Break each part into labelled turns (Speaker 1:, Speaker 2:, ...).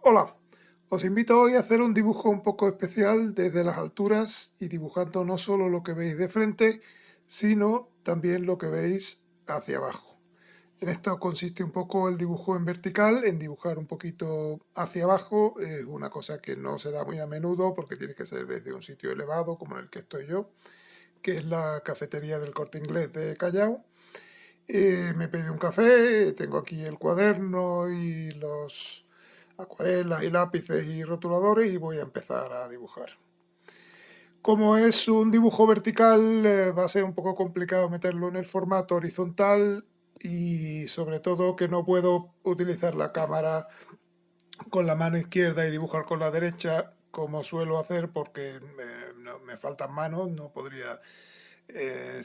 Speaker 1: Hola, os invito hoy a hacer un dibujo un poco especial desde las alturas y dibujando no solo lo que veis de frente, sino también lo que veis hacia abajo. En esto consiste un poco el dibujo en vertical, en dibujar un poquito hacia abajo. Es una cosa que no se da muy a menudo porque tiene que ser desde un sitio elevado como en el que estoy yo, que es la cafetería del Corte Inglés de Callao. Me pedí un café, tengo aquí el cuaderno y los acuarelas y lápices y rotuladores y voy a empezar a dibujar. Como es un dibujo vertical, va a ser un poco complicado meterlo en el formato horizontal y sobre todo que no puedo utilizar la cámara con la mano izquierda y dibujar con la derecha como suelo hacer porque me faltan manos, no podría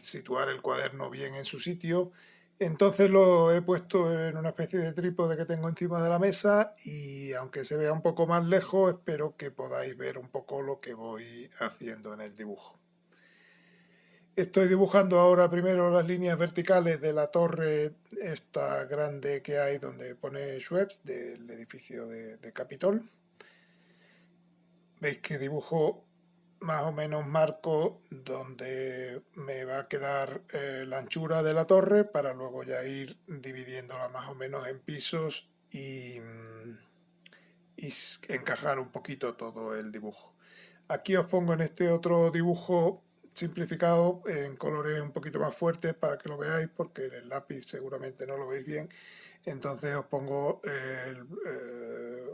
Speaker 1: situar el cuaderno bien en su sitio. Entonces lo he puesto en una especie de trípode que tengo encima de la mesa y aunque se vea un poco más lejos, espero que podáis ver un poco lo que voy haciendo en el dibujo. Estoy dibujando ahora primero las líneas verticales de la torre esta grande que hay donde pone Schweppes del edificio de Capitol. Veis que dibujo más o menos marco donde me va a quedar la anchura de la torre para luego ya ir dividiéndola más o menos en pisos y encajar un poquito todo el dibujo. Aquí os pongo en este otro dibujo simplificado en colores un poquito más fuertes para que lo veáis porque en el lápiz seguramente no lo veis bien. Entonces os pongo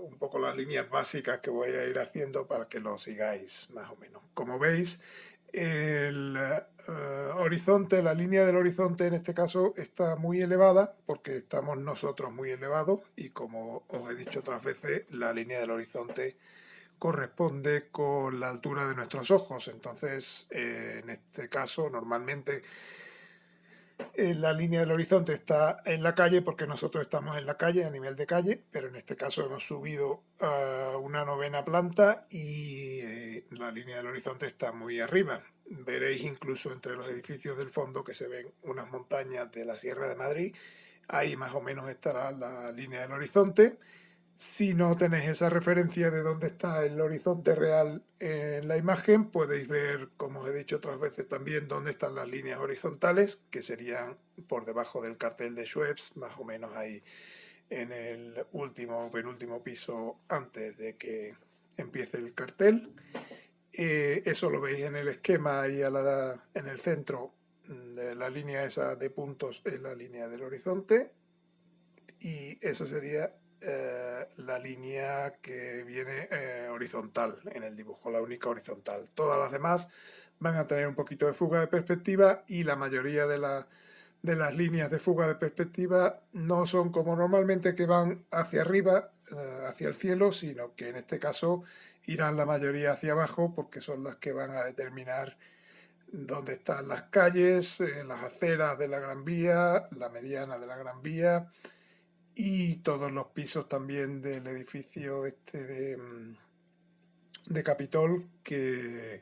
Speaker 1: un poco las líneas básicas que voy a ir haciendo para que lo sigáis más o menos. Como veis, el horizonte, la línea del horizonte en este caso está muy elevada porque estamos nosotros muy elevados y como os he dicho otras veces, la línea del horizonte corresponde con la altura de nuestros ojos. Entonces, en este caso, normalmente la línea del horizonte está en la calle porque nosotros estamos en la calle, a nivel de calle, pero en este caso hemos subido a una novena planta y la línea del horizonte está muy arriba. Veréis incluso entre los edificios del fondo que se ven unas montañas de la Sierra de Madrid. Ahí más o menos estará la línea del horizonte. Si no tenéis esa referencia de dónde está el horizonte real en la imagen, podéis ver, como os he dicho otras veces también, dónde están las líneas horizontales, que serían por debajo del cartel de Schweppes, más o menos ahí en el último o penúltimo piso antes de que empiece el cartel. Eso lo veis en el esquema y en el centro de la línea esa de puntos es la línea del horizonte y esa sería la línea que viene horizontal en el dibujo, la única horizontal. Todas las demás van a tener un poquito de fuga de perspectiva y la mayoría de las líneas de fuga de perspectiva no son como normalmente que van hacia arriba, hacia el cielo, sino que en este caso irán la mayoría hacia abajo porque son las que van a determinar dónde están las calles, las aceras de la Gran Vía, la mediana de la Gran Vía y todos los pisos también del edificio este de Capitol que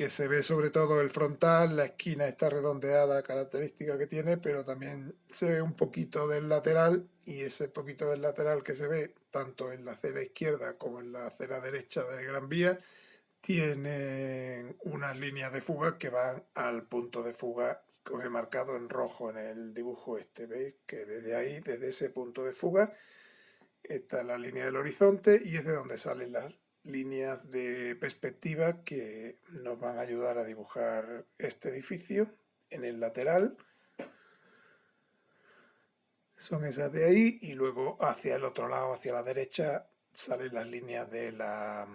Speaker 1: se ve sobre todo el frontal, la esquina está redondeada, característica que tiene, pero también se ve un poquito del lateral y ese poquito del lateral que se ve tanto en la acera izquierda como en la acera derecha de Gran Vía tienen unas líneas de fuga que van al punto de fuga que os he marcado en rojo en el dibujo este. Veis que desde ahí, desde ese punto de fuga, está la línea del horizonte y es de donde salen las líneas de perspectiva que nos van a ayudar a dibujar este edificio. En el lateral son esas de ahí y luego hacia el otro lado, hacia la derecha, salen las líneas de la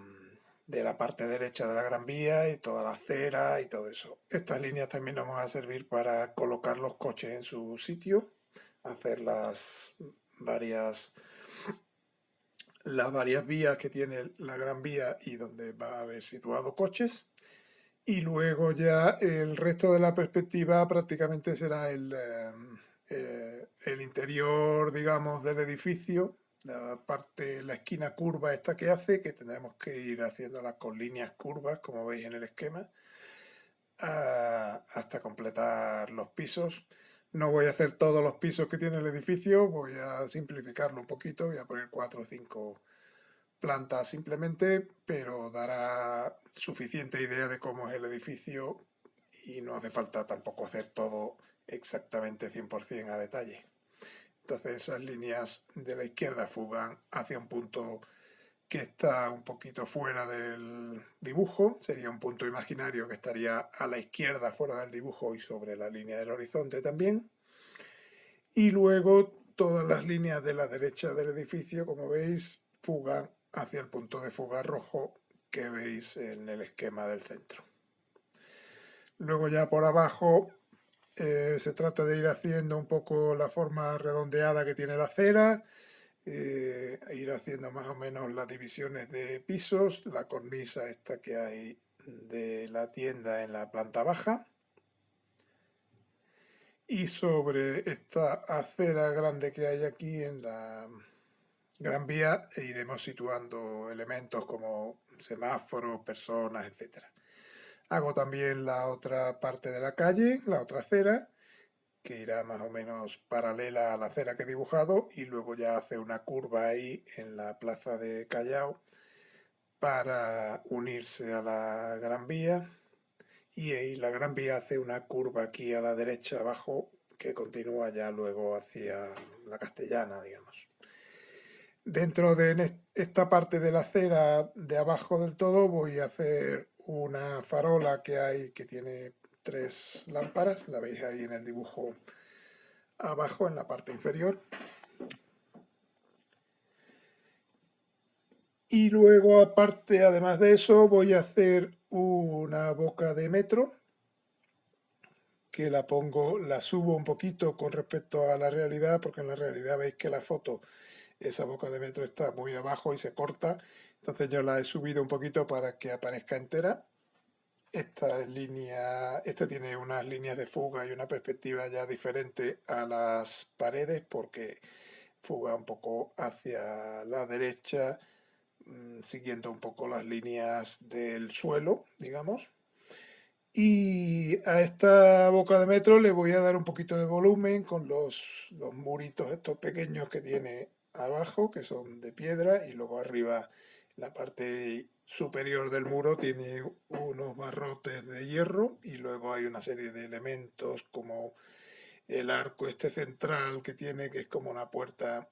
Speaker 1: parte derecha de la Gran Vía y toda la acera y todo eso. Estas líneas también nos van a servir para colocar los coches en su sitio, hacer las varias vías que tiene la Gran Vía y donde va a haber situado coches. Y luego ya el resto de la perspectiva prácticamente será el interior, digamos, del edificio, la parte, la esquina curva esta que hace, que tendremos que ir haciéndola con líneas curvas, como veis en el esquema, hasta completar los pisos. No voy a hacer todos los pisos que tiene el edificio, voy a simplificarlo un poquito, voy a poner 4 o 5 planta simplemente, pero dará suficiente idea de cómo es el edificio y no hace falta tampoco hacer todo exactamente 100% a detalle. Entonces esas líneas de la izquierda fugan hacia un punto que está un poquito fuera del dibujo, sería un punto imaginario que estaría a la izquierda fuera del dibujo y sobre la línea del horizonte también. Y luego todas las líneas de la derecha del edificio, como veis, fugan hacia el punto de fuga rojo que veis en el esquema del centro. Luego ya por abajo se trata de ir haciendo un poco la forma redondeada que tiene la acera, ir haciendo más o menos las divisiones de pisos, la cornisa esta que hay de la tienda en la planta baja. Y sobre esta acera grande que hay aquí en la Gran Vía iremos situando elementos como semáforos, personas, etc. Hago también la otra parte de la calle, la otra acera, que irá más o menos paralela a la acera que he dibujado y luego ya hace una curva ahí en la plaza de Callao para unirse a la Gran Vía y ahí la Gran Vía hace una curva aquí a la derecha abajo que continúa ya luego hacia la Castellana, digamos. Dentro de esta parte de la acera de abajo del todo voy a hacer una farola que hay que tiene 3 lámparas, la veis ahí en el dibujo abajo en la parte inferior. Y luego aparte, además de eso, voy a hacer una boca de metro que la pongo, la subo un poquito con respecto a la realidad, porque en la realidad veis que la foto, esa boca de metro está muy abajo y se corta, entonces yo la he subido un poquito para que aparezca entera. Esta tiene unas líneas de fuga y una perspectiva ya diferente a las paredes porque fuga un poco hacia la derecha, siguiendo un poco las líneas del suelo, digamos. Y a esta boca de metro le voy a dar un poquito de volumen con los muritos estos pequeños que tiene abajo, que son de piedra, y luego arriba, la parte superior del muro, tiene unos barrotes de hierro y luego hay una serie de elementos como el arco este central que tiene, que es como una puerta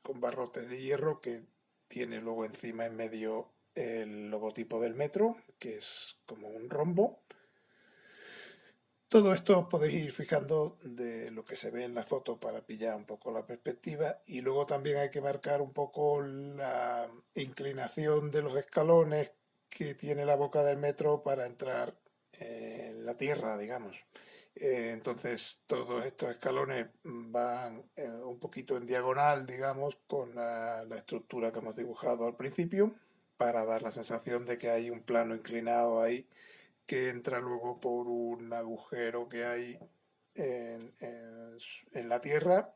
Speaker 1: con barrotes de hierro que tiene luego encima en medio el logotipo del metro, que es como un rombo. Todo esto os podéis ir fijando de lo que se ve en la foto para pillar un poco la perspectiva y luego también hay que marcar un poco la inclinación de los escalones que tiene la boca del metro para entrar en la tierra, digamos. Entonces todos estos escalones van un poquito en diagonal, digamos, con la estructura que hemos dibujado al principio para dar la sensación de que hay un plano inclinado ahí que entra luego por un agujero que hay en la tierra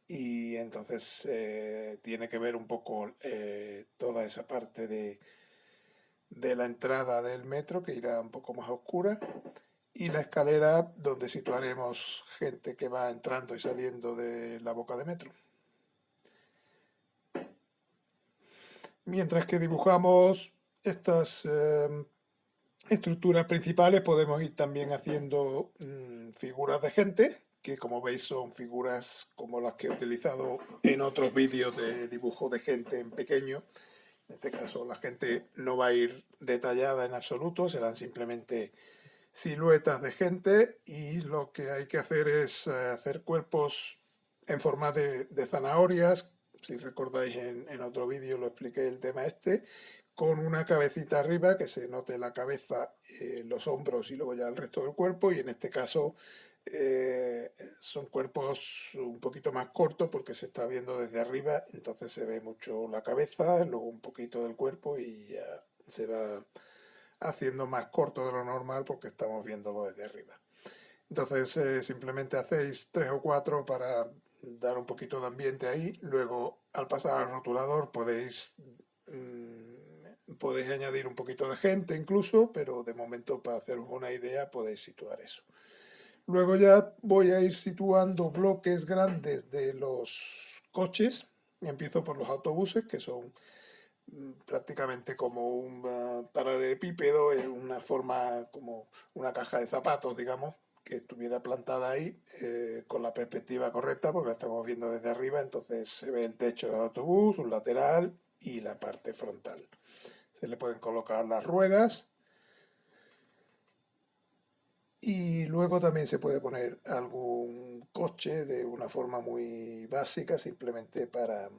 Speaker 1: y entonces tiene que ver un poco toda esa parte de la entrada del metro que irá un poco más oscura y la escalera donde situaremos gente que va entrando y saliendo de la boca de metro. Mientras que dibujamos estas estructuras principales podemos ir también haciendo figuras de gente, que como veis son figuras como las que he utilizado en otros vídeos de dibujo de gente en pequeño. En este caso la gente no va a ir detallada en absoluto, serán simplemente siluetas de gente y lo que hay que hacer es hacer cuerpos en forma de zanahorias. Si recordáis en otro vídeo lo expliqué el tema este, con una cabecita arriba, que se note la cabeza, los hombros y luego ya el resto del cuerpo. Y en este caso son cuerpos un poquito más cortos porque se está viendo desde arriba, entonces se ve mucho la cabeza, luego un poquito del cuerpo y ya se va haciendo más corto de lo normal porque estamos viéndolo desde arriba. Entonces simplemente hacéis 3 o 4 para dar un poquito de ambiente ahí. Luego al pasar al rotulador podéis añadir un poquito de gente incluso, pero de momento para haceros una idea podéis situar eso. Luego ya voy a ir situando bloques grandes de los coches. Empiezo por los autobuses, que son prácticamente como un paralelepípedo, en una forma como una caja de zapatos, digamos, que estuviera plantada ahí con la perspectiva correcta, porque la estamos viendo desde arriba, entonces se ve el techo del autobús, un lateral y la parte frontal. Se le pueden colocar las ruedas y luego también se puede poner algún coche de una forma muy básica, simplemente para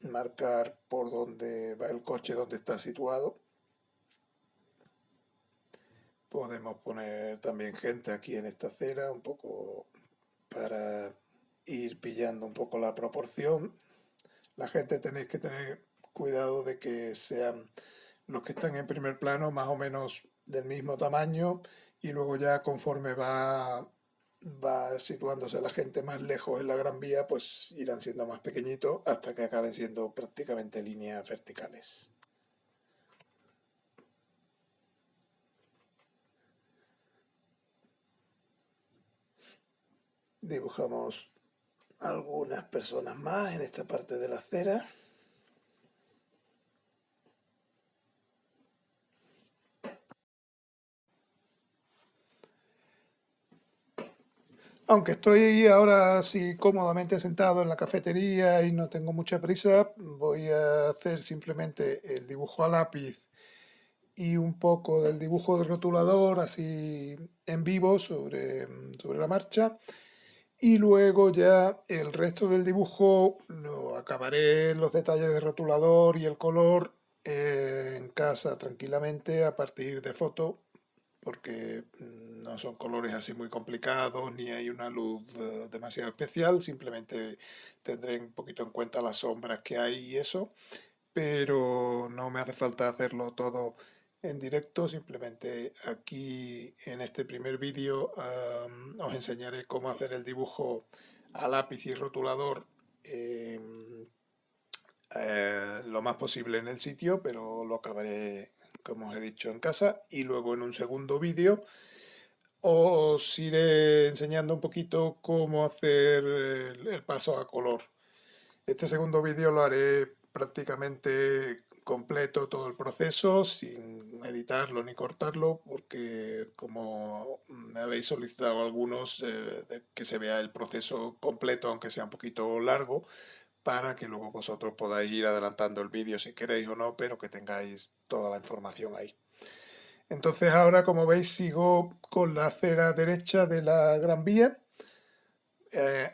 Speaker 1: marcar por dónde va el coche, dónde está situado. Podemos poner también gente aquí en esta acera, un poco para ir pillando un poco la proporción. La gente tenéis que tener cuidado de que sean los que están en primer plano más o menos del mismo tamaño y luego ya conforme va situándose la gente más lejos en la Gran Vía, pues irán siendo más pequeñitos hasta que acaben siendo prácticamente líneas verticales. Dibujamos algunas personas más en esta parte de la acera. Aunque estoy ahora así cómodamente sentado en la cafetería y no tengo mucha prisa, voy a hacer simplemente el dibujo a lápiz y un poco del dibujo del rotulador así en vivo sobre la marcha. Y luego ya el resto del dibujo lo acabaré los detalles del rotulador y el color en casa tranquilamente a partir de foto, porque no son colores así muy complicados ni hay una luz demasiado especial, simplemente tendré un poquito en cuenta las sombras que hay y eso, pero no me hace falta hacerlo todo en directo, simplemente aquí en este primer vídeo os enseñaré cómo hacer el dibujo a lápiz y rotulador lo más posible en el sitio, pero lo acabaré, como os he dicho, en casa y luego en un segundo vídeo os iré enseñando un poquito cómo hacer el paso a color. Este segundo vídeo lo haré prácticamente completo todo el proceso, sin editarlo ni cortarlo, porque como me habéis solicitado algunos, que se vea el proceso completo, aunque sea un poquito largo, para que luego vosotros podáis ir adelantando el vídeo si queréis o no, pero que tengáis toda la información ahí. Entonces ahora, como veis, sigo con la acera derecha de la Gran Vía.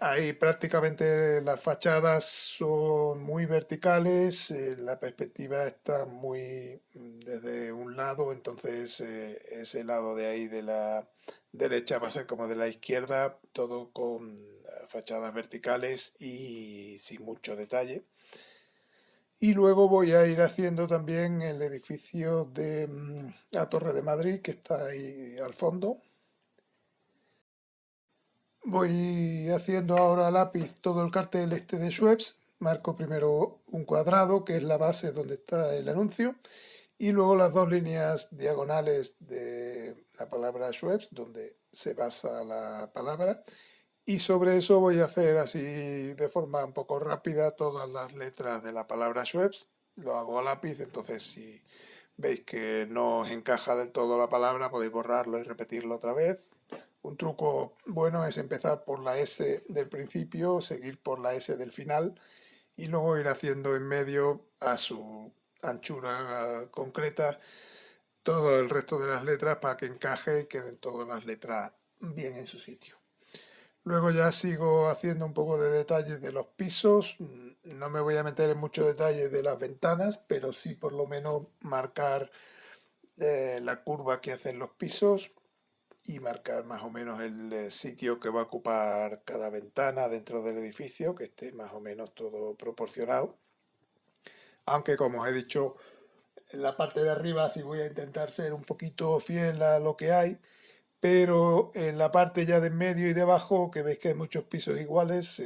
Speaker 1: Ahí prácticamente las fachadas son muy verticales, la perspectiva está muy desde un lado, entonces ese lado de ahí de la derecha va a ser como de la izquierda, todo con fachadas verticales y sin mucho detalle. Y luego voy a ir haciendo también el edificio de la Torre de Madrid, que está ahí al fondo. Voy haciendo ahora a lápiz todo el cartel este de Schweppes. Marco primero un cuadrado, que es la base donde está el anuncio, y luego las dos líneas diagonales de la palabra Schweppes, donde se basa la palabra. Y sobre eso voy a hacer así de forma un poco rápida todas las letras de la palabra Schweppes. Lo hago a lápiz, entonces si veis que no os encaja del todo la palabra, podéis borrarlo y repetirlo otra vez. Un truco bueno es empezar por la S del principio, seguir por la S del final y luego ir haciendo en medio a su anchura concreta todo el resto de las letras para que encaje y queden todas las letras bien en su sitio. Luego ya sigo haciendo un poco de detalles de los pisos. No me voy a meter en mucho detalle de las ventanas, pero sí por lo menos marcar la curva que hacen los pisos y marcar más o menos el sitio que va a ocupar cada ventana dentro del edificio, que esté más o menos todo proporcionado. Aunque como os he dicho, en la parte de arriba sí voy a intentar ser un poquito fiel a lo que hay, pero en la parte ya de en medio y de abajo, que veis que hay muchos pisos iguales,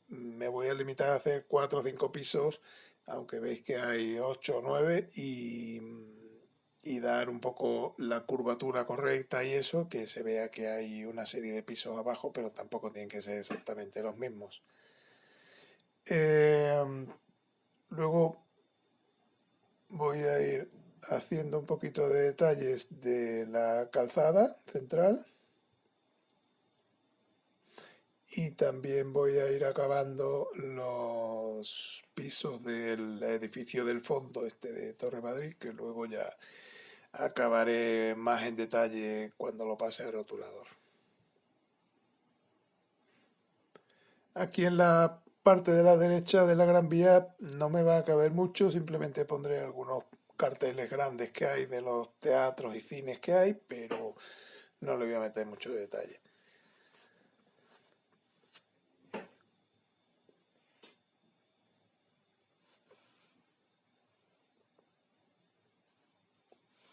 Speaker 1: me voy a limitar a hacer 4 o 5 pisos, aunque veis que hay 8 o 9, y dar un poco la curvatura correcta y eso, que se vea que hay una serie de pisos abajo, pero tampoco tienen que ser exactamente los mismos. Luego voy a ir haciendo un poquito de detalles de la calzada central y también voy a ir acabando los pisos del edificio del fondo este de Torre Madrid, que luego ya acabaré más en detalle cuando lo pase al rotulador. Aquí en la parte de la derecha de la Gran Vía no me va a caber mucho, simplemente pondré algunos carteles grandes que hay de los teatros y cines que hay, pero no le voy a meter mucho detalle.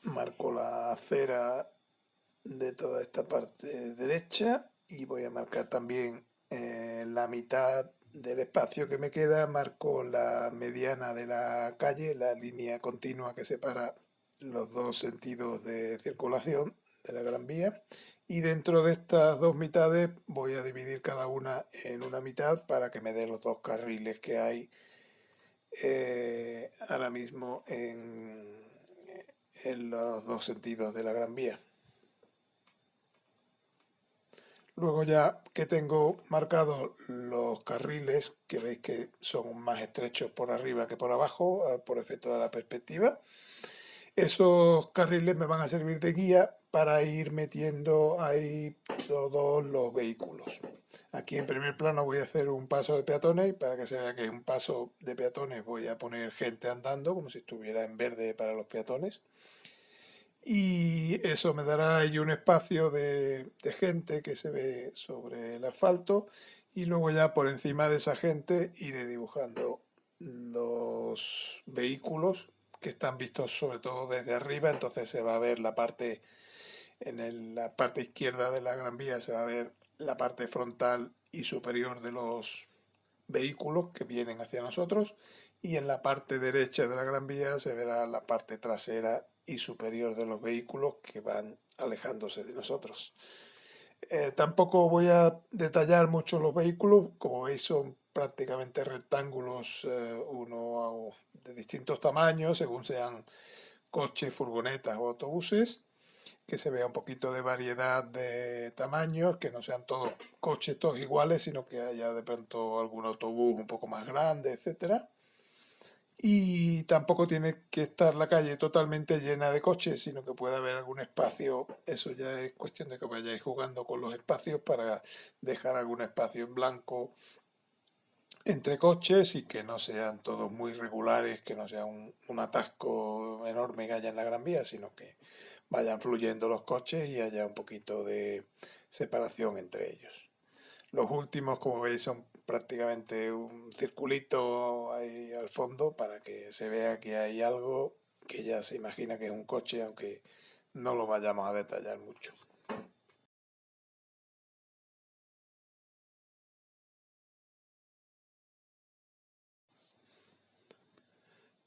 Speaker 1: Marco la acera de toda esta parte derecha y voy a marcar también la mitad del espacio que me queda, marco la mediana de la calle, la línea continua que separa los dos sentidos de circulación de la Gran Vía, y dentro de estas dos mitades voy a dividir cada una en una mitad para que me dé los dos carriles que hay ahora mismo en los dos sentidos de la Gran Vía. Luego ya que tengo marcados los carriles, que veis que son más estrechos por arriba que por abajo, por efecto de la perspectiva, esos carriles me van a servir de guía para ir metiendo ahí todos los vehículos. Aquí en primer plano voy a hacer un paso de peatones y para que se vea que es un paso de peatones voy a poner gente andando como si estuviera en verde para los peatones. Y eso me dará ahí un espacio de gente que se ve sobre el asfalto y luego ya por encima de esa gente iré dibujando los vehículos que están vistos sobre todo desde arriba, entonces se va a ver la parte, la parte izquierda de la Gran Vía se va a ver la parte frontal y superior de los vehículos que vienen hacia nosotros, y en la parte derecha de la Gran Vía se verá la parte trasera y superior de los vehículos que van alejándose de nosotros. Tampoco voy a detallar mucho los vehículos, como veis son prácticamente rectángulos, uno de distintos tamaños, según sean coches, furgonetas o autobuses, que se vea un poquito de variedad de tamaños, que no sean todos coches todos iguales, sino que haya de pronto algún autobús un poco más grande, etcétera. Y tampoco tiene que estar la calle totalmente llena de coches, sino que puede haber algún espacio. Eso ya es cuestión de que vayáis jugando con los espacios para dejar algún espacio en blanco entre coches y que no sean todos muy regulares, que no sea un atasco enorme que haya en la Gran Vía, sino que vayan fluyendo los coches y haya un poquito de separación entre ellos. Los últimos, como veis, son prácticamente un circulito ahí al fondo para que se vea que hay algo que ya se imagina que es un coche, aunque no lo vayamos a detallar mucho.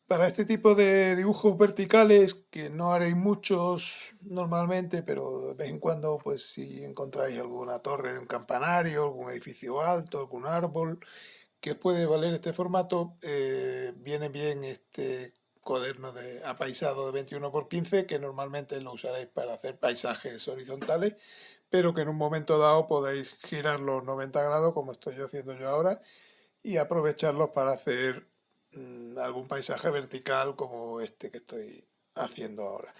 Speaker 1: Para este tipo de dibujos verticales, que no haréis muchos normalmente, pero de vez en cuando, pues si encontráis alguna torre de un campanario, algún edificio alto, algún árbol, que os puede valer este formato, viene bien este cuaderno de apaisado de 21×15, que normalmente lo usaréis para hacer paisajes horizontales, pero que en un momento dado podéis girar los 90 grados, como estoy yo haciendo yo ahora, y aprovecharlos para hacer algún paisaje vertical como este que estoy haciendo ahora.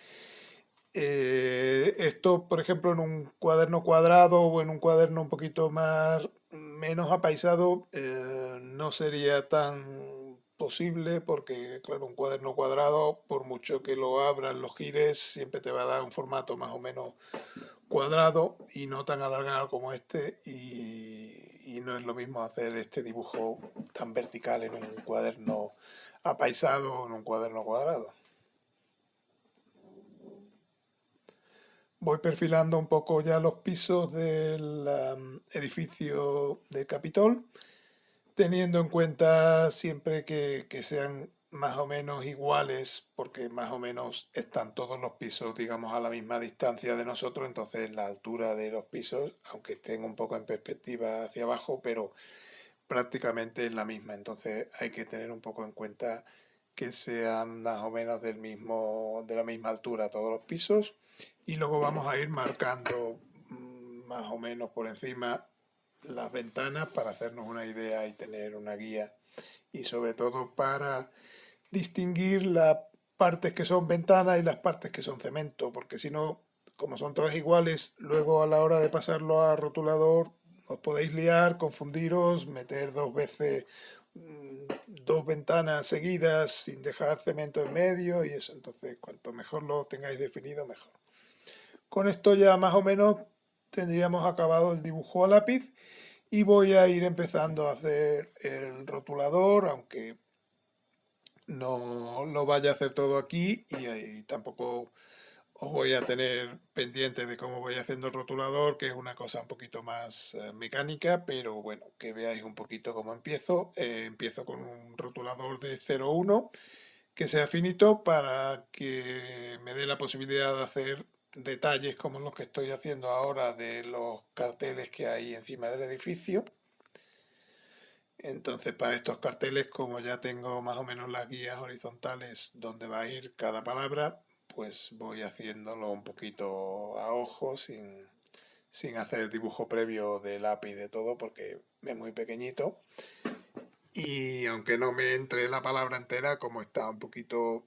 Speaker 1: Esto, por ejemplo, en un cuaderno cuadrado o en un cuaderno un poquito más menos apaisado, no sería tan posible porque, claro, un cuaderno cuadrado, por mucho que lo abras, lo gires, siempre te va a dar un formato más o menos cuadrado y no tan alargado como este, y no es lo mismo hacer este dibujo tan vertical en un cuaderno apaisado o en un cuaderno cuadrado. Voy perfilando un poco ya los pisos del edificio de Capitol, teniendo en cuenta siempre que sean más o menos iguales, porque más o menos están todos los pisos, digamos, a la misma distancia de nosotros, entonces la altura de los pisos, aunque estén un poco en perspectiva hacia abajo, pero prácticamente es la misma, entonces hay que tener un poco en cuenta que sean más o menos de la misma altura todos los pisos, y luego vamos a ir marcando más o menos por encima las ventanas para hacernos una idea y tener una guía, y sobre todo para distinguir las partes que son ventanas y las partes que son cemento, porque si no, como son todas iguales, luego a la hora de pasarlo a rotulador os podéis liar, confundiros, meter dos veces dos ventanas seguidas sin dejar cemento en medio y eso. Entonces, cuanto mejor lo tengáis definido, mejor. Con esto ya más o menos tendríamos acabado el dibujo a lápiz, y voy a ir empezando a hacer el rotulador, aunque no lo vaya a hacer todo aquí, y tampoco os voy a tener pendiente de cómo voy haciendo el rotulador, que es una cosa un poquito más mecánica, pero bueno, que veáis un poquito cómo empiezo. Empiezo con un rotulador de 0,1 que sea finito para que me dé la posibilidad de hacer detalles como los que estoy haciendo ahora de los carteles que hay encima del edificio. Entonces, para estos carteles, como ya tengo más o menos las guías horizontales donde va a ir cada palabra, pues voy haciéndolo un poquito a ojo, sin hacer dibujo previo de lápiz de todo, porque es muy pequeñito. Y aunque no me entre la palabra entera, como está un poquito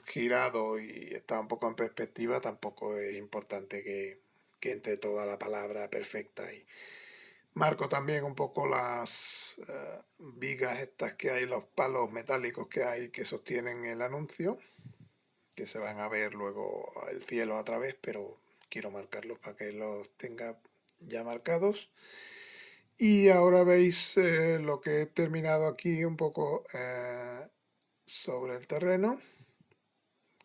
Speaker 1: girado y está un poco en perspectiva, tampoco es importante que entre toda la palabra perfecta ahí. Marco también un poco las vigas estas que hay, los palos metálicos que hay que sostienen el anuncio, que se van a ver luego el cielo a través, pero quiero marcarlos para que los tenga ya marcados. Y ahora veis lo que he terminado aquí un poco sobre el terreno,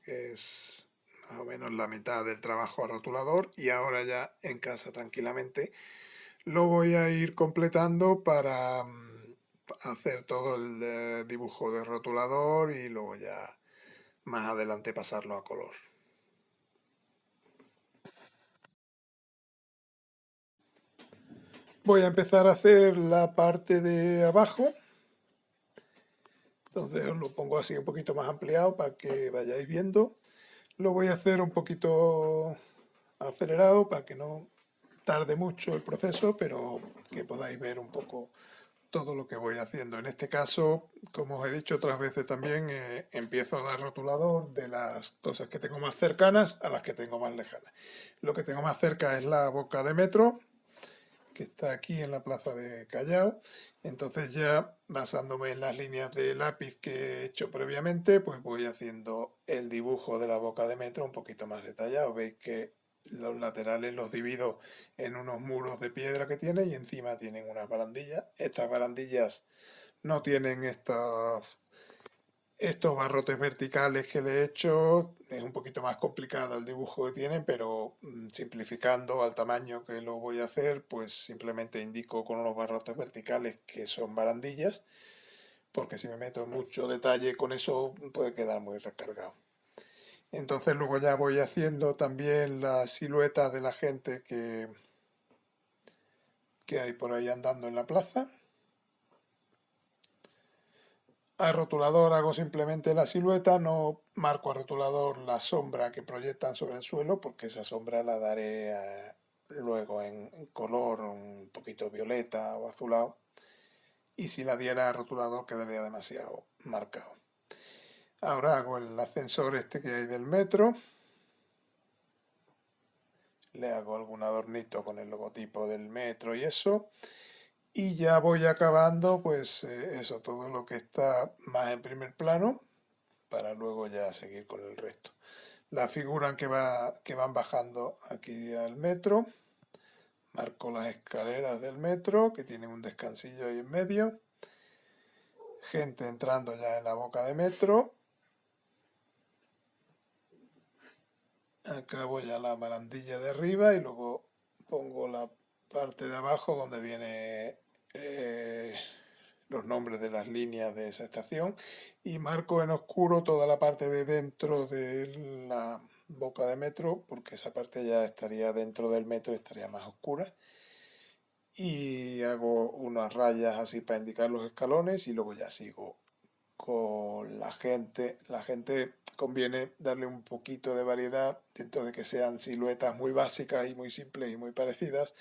Speaker 1: que es más o menos la mitad del trabajo a rotulador, y ahora ya en casa tranquilamente lo voy a ir completando para hacer todo el dibujo de rotulador y luego ya más adelante pasarlo a color. Voy a empezar a hacer la parte de abajo. Entonces os lo pongo así un poquito más ampliado para que vayáis viendo. Lo voy a hacer un poquito acelerado para que no tarde mucho el proceso, pero que podáis ver un poco todo lo que voy haciendo. En este caso, como os he dicho otras veces también, empiezo a dar rotulador de las cosas que tengo más cercanas a las que tengo más lejanas. Lo que tengo más cerca es la boca de metro, que está aquí en la plaza de Callao. Entonces ya basándome en las líneas de lápiz que he hecho previamente, pues voy haciendo el dibujo de la boca de metro un poquito más detallado. Veis que los laterales los divido en unos muros de piedra que tiene, y encima tienen unas barandillas. Estas barandillas no tienen estos barrotes verticales que le he hecho. Es un poquito más complicado el dibujo que tienen, pero simplificando al tamaño que lo voy a hacer, pues simplemente indico con unos barrotes verticales que son barandillas, porque si me meto en mucho detalle con eso puede quedar muy recargado. Entonces luego ya voy haciendo también las siluetas de la gente que hay por ahí andando en la plaza. A rotulador hago simplemente la silueta, no marco a rotulador la sombra que proyectan sobre el suelo, porque esa sombra la daré luego en color un poquito violeta o azulado, y si la diera a rotulador quedaría demasiado marcado. Ahora hago el ascensor este que hay del metro, le hago algún adornito con el logotipo del metro y eso. Y ya voy acabando, pues eso, todo lo que está más en primer plano, para luego ya seguir con el resto. La figura que van bajando aquí al metro, marco las escaleras del metro, que tienen un descansillo ahí en medio, gente entrando ya en la boca de metro, acabo ya la barandilla de arriba y luego pongo la parte de abajo donde viene los nombres de las líneas de esa estación, y marco en oscuro toda la parte de dentro de la boca de metro, porque esa parte ya estaría dentro del metro, estaría más oscura, y hago unas rayas así para indicar los escalones, y luego ya sigo con la gente. La gente conviene darle un poquito de variedad dentro de que sean siluetas muy básicas y muy simples y muy parecidas,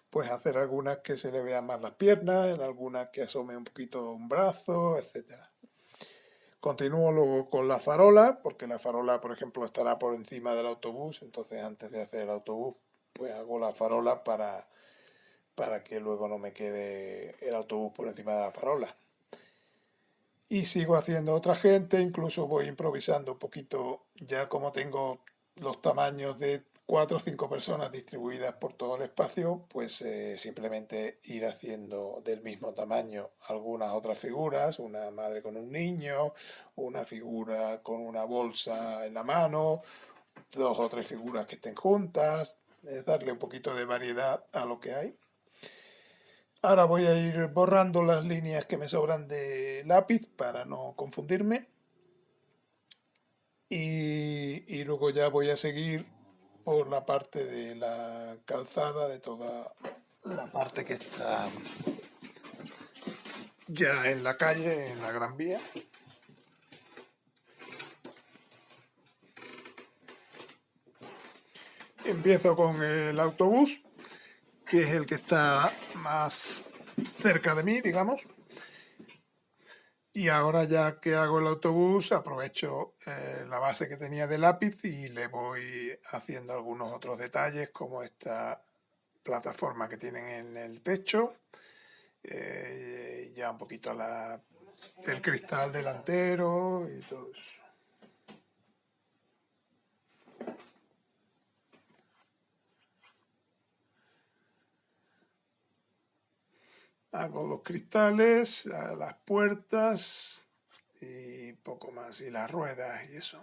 Speaker 1: pues hacer algunas que se le vean más las piernas, en algunas que asome un poquito un brazo, etcétera. Continúo luego con la farola, porque la farola, por ejemplo, estará por encima del autobús, entonces antes de hacer el autobús, pues hago la farola para que luego no me quede el autobús por encima de la farola. Y sigo haciendo otra gente, incluso voy improvisando un poquito, ya como tengo los tamaños de 4 o 5 personas distribuidas por todo el espacio, pues simplemente ir haciendo del mismo tamaño algunas otras figuras, una madre con un niño, una figura con una bolsa en la mano, 2 o 3 figuras que estén juntas, darle un poquito de variedad a lo que hay. Ahora voy a ir borrando las líneas que me sobran de lápiz para no confundirme. Y luego ya voy a seguir por la parte de la calzada, de toda la parte que está ya en la calle, en la Gran Vía. Empiezo con el autobús, que es el que está más cerca de mí, digamos. Y ahora ya que hago el autobús, aprovecho la base que tenía de lápiz y le voy haciendo algunos otros detalles, como esta plataforma que tienen en el techo, ya un poquito el cristal delantero y todo eso. Hago los cristales, las puertas y poco más, y las ruedas y eso.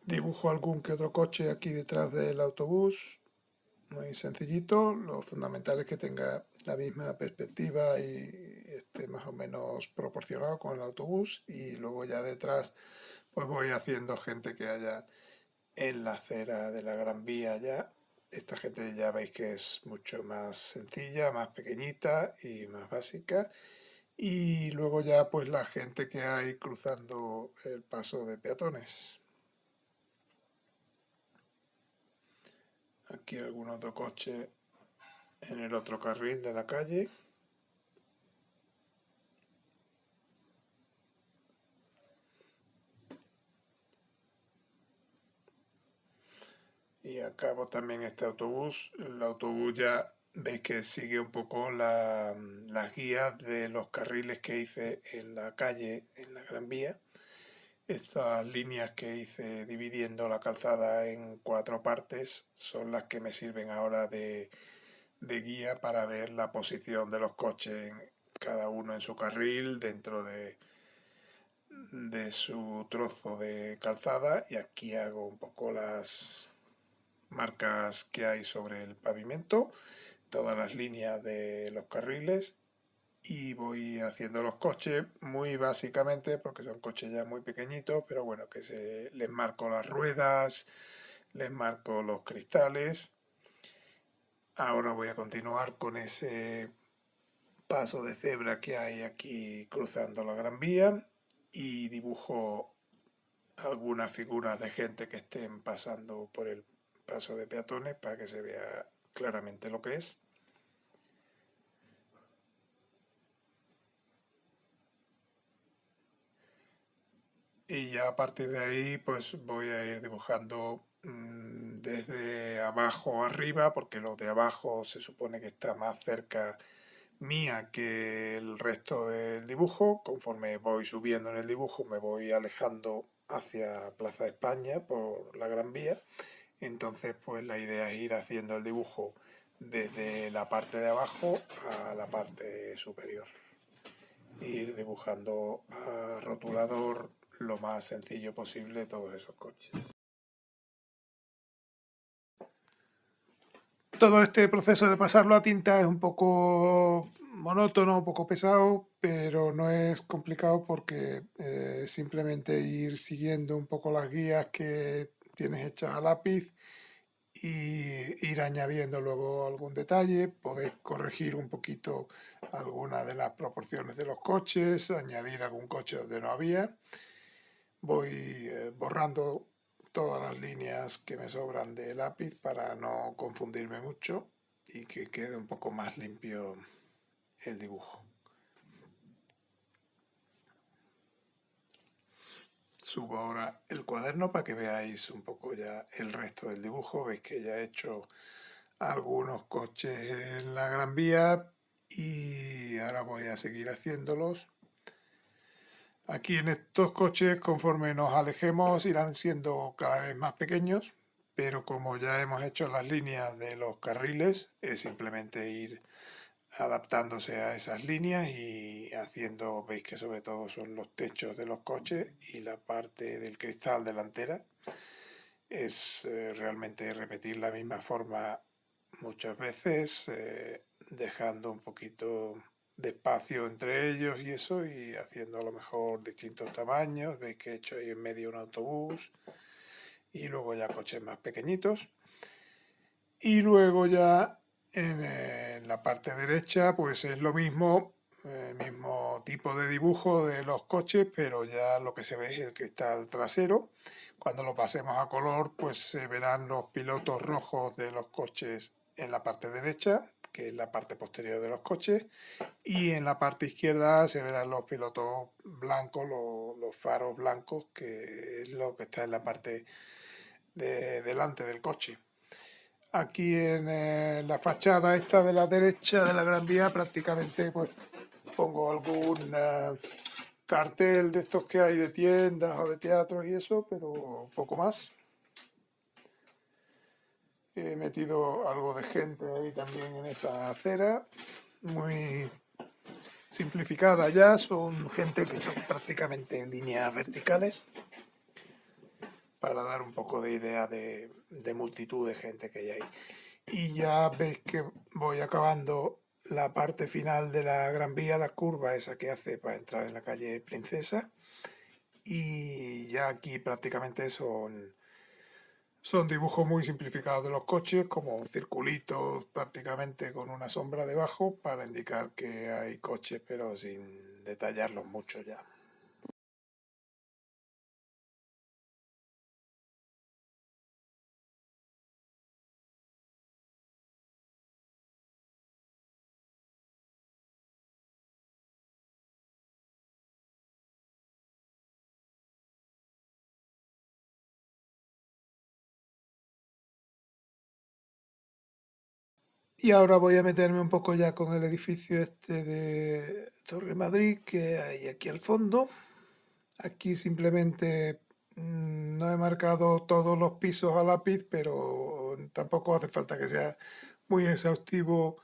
Speaker 1: Dibujo algún que otro coche aquí detrás del autobús, muy sencillito. Lo fundamental es que tenga la misma perspectiva y esté más o menos proporcionado con el autobús. Y luego ya detrás pues voy haciendo gente que haya en la acera de la Gran Vía ya. Esta gente ya veis que es mucho más sencilla, más pequeñita y más básica. Y luego ya pues la gente que hay cruzando el paso de peatones. Aquí algún otro coche en el otro carril de la calle. Y acabo también este autobús. El autobús ya veis que sigue un poco las guías de los carriles que hice en la calle, en la Gran Vía. Estas líneas que hice dividiendo la calzada en 4 partes son las que me sirven ahora de guía para ver la posición de los coches, cada uno en su carril, dentro de su trozo de calzada. Y aquí hago un poco las marcas que hay sobre el pavimento, todas las líneas de los carriles, y voy haciendo los coches muy básicamente porque son coches ya muy pequeñitos, pero bueno, que les marco las ruedas, les marco los cristales. Ahora voy a continuar con ese paso de cebra que hay aquí cruzando la Gran Vía y dibujo algunas figuras de gente que estén pasando por el paso de peatones para que se vea claramente lo que es. Y ya a partir de ahí pues voy a ir dibujando desde abajo arriba, porque lo de abajo se supone que está más cerca mía que el resto del dibujo. Conforme voy subiendo en el dibujo me voy alejando hacia Plaza de España por la Gran Vía. Entonces pues la idea es ir haciendo el dibujo desde la parte de abajo a la parte superior. Ir dibujando a rotulador lo más sencillo posible todos esos coches. Todo este proceso de pasarlo a tinta es un poco monótono, un poco pesado, pero no es complicado porque simplemente ir siguiendo un poco las guías que tienes hechas a lápiz y ir añadiendo luego algún detalle. Podéis corregir un poquito alguna de las proporciones de los coches, añadir algún coche donde no había. Voy borrando todas las líneas que me sobran de lápiz para no confundirme mucho y que quede un poco más limpio el dibujo. Subo ahora el cuaderno para que veáis un poco ya el resto del dibujo. Veis que ya he hecho algunos coches en la Gran Vía y ahora voy a seguir haciéndolos. Aquí en estos coches, conforme nos alejemos, irán siendo cada vez más pequeños, pero como ya hemos hecho las líneas de los carriles, es simplemente ir adaptándose a esas líneas y haciendo, veis que sobre todo son los techos de los coches y la parte del cristal delantera. Es realmente repetir la misma forma muchas veces, dejando un poquito de espacio entre ellos y eso, y haciendo a lo mejor distintos tamaños. Veis que he hecho ahí en medio un autobús y luego ya coches más pequeñitos. Y luego ya en la parte derecha pues es lo mismo, el mismo tipo de dibujo de los coches, pero ya lo que se ve es el cristal trasero. Cuando lo pasemos a color pues se verán los pilotos rojos de los coches en la parte derecha, que es la parte posterior de los coches, y en la parte izquierda se verán los pilotos blancos, los faros blancos, que es lo que está en la parte de delante del coche. Aquí en la fachada esta de la derecha de la Gran Vía prácticamente pues pongo algún cartel de estos que hay de tiendas o de teatros y eso, pero poco más. He metido algo de gente ahí también en esa acera, muy simplificada ya, son gente que son prácticamente en líneas verticales, para dar un poco de idea de multitud de gente que hay ahí. Y ya veis que voy acabando la parte final de la Gran Vía, la curva esa que hace para entrar en la calle Princesa. Y ya aquí prácticamente son dibujos muy simplificados de los coches, como circulitos prácticamente con una sombra debajo para indicar que hay coches, pero sin detallarlos mucho ya. Y ahora voy a meterme un poco ya con el edificio este de Torre Madrid que hay aquí al fondo. Aquí simplemente no he marcado todos los pisos a lápiz, pero tampoco hace falta que sea muy exhaustivo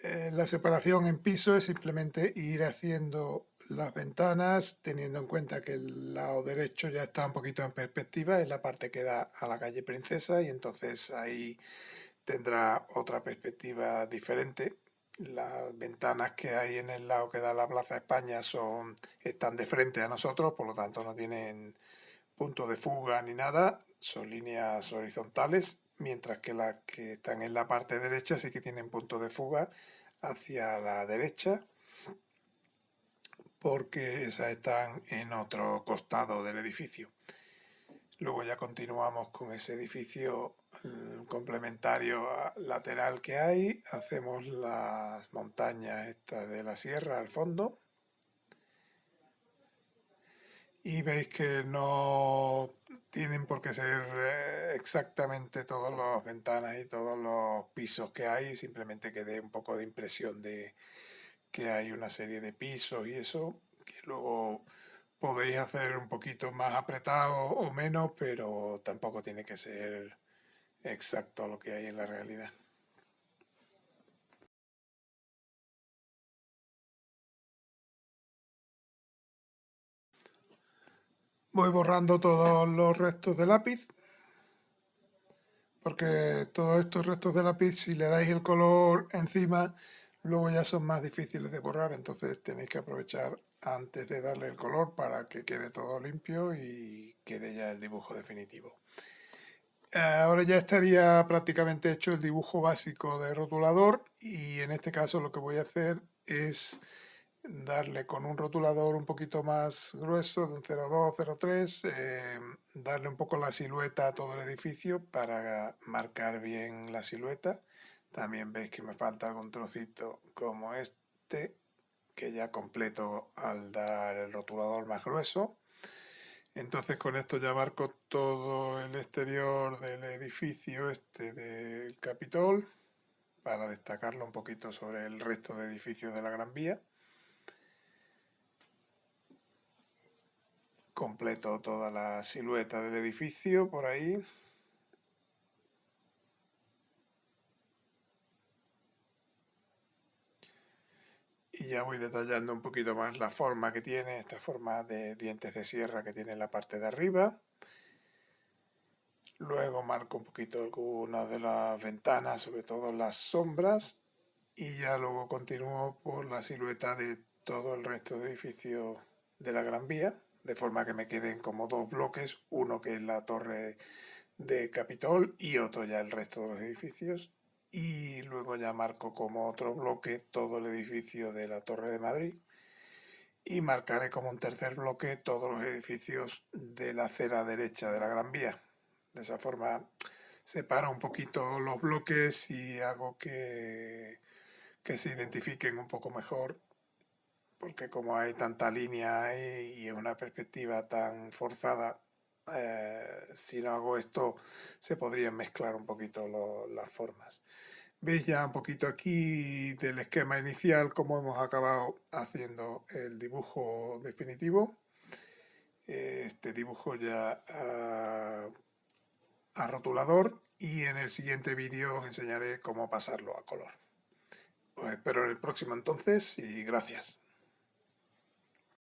Speaker 1: la separación en pisos, es simplemente ir haciendo las ventanas, teniendo en cuenta que el lado derecho ya está un poquito en perspectiva, es la parte que da a la calle Princesa y entonces ahí tendrá otra perspectiva diferente. Las ventanas que hay en el lado que da a la Plaza España están de frente a nosotros, por lo tanto no tienen punto de fuga ni nada, son líneas horizontales, mientras que las que están en la parte derecha sí que tienen punto de fuga hacia la derecha, porque esas están en otro costado del edificio. Luego ya continuamos con ese edificio complementario lateral que hay, hacemos las montañas estas de la sierra al fondo y veis que no tienen por qué ser exactamente todas las ventanas y todos los pisos que hay, simplemente que dé un poco de impresión de que hay una serie de pisos y eso, que luego podéis hacer un poquito más apretado o menos, pero tampoco tiene que ser exacto lo que hay en la realidad. Voy borrando todos los restos de lápiz, porque todos estos restos de lápiz, si le dais el color encima, luego ya son más difíciles de borrar, entonces tenéis que aprovechar antes de darle el color para que quede todo limpio y quede ya el dibujo definitivo. Ahora ya estaría prácticamente hecho el dibujo básico de rotulador y en este caso lo que voy a hacer es darle con un rotulador un poquito más grueso, de un 0,2, 0,3, darle un poco la silueta a todo el edificio para marcar bien la silueta. También veis que me falta algún trocito como este, que ya completo al dar el rotulador más grueso. Entonces con esto ya marco todo el exterior del edificio este del Capitol para destacarlo un poquito sobre el resto de edificios de la Gran Vía. Completo toda la silueta del edificio por ahí. Y ya voy detallando un poquito más la forma que tiene, esta forma de dientes de sierra que tiene en la parte de arriba. Luego marco un poquito algunas de las ventanas, sobre todo las sombras. Y ya luego continúo por la silueta de todo el resto de edificios de la Gran Vía, de forma que me queden como dos bloques, uno que es la torre de Capitol y otro ya el resto de los edificios. Y luego ya marco como otro bloque todo el edificio de la Torre de Madrid y marcaré como un tercer bloque todos los edificios de la acera derecha de la Gran Vía. De esa forma separo un poquito los bloques y hago que se identifiquen un poco mejor, porque como hay tanta línea ahí y es una perspectiva tan forzada, si no hago esto se podrían mezclar un poquito las formas. Veis ya un poquito aquí del esquema inicial cómo hemos acabado haciendo el dibujo definitivo. Este dibujo ya a rotulador y en el siguiente vídeo os enseñaré cómo pasarlo a color. Os espero en el próximo entonces y gracias.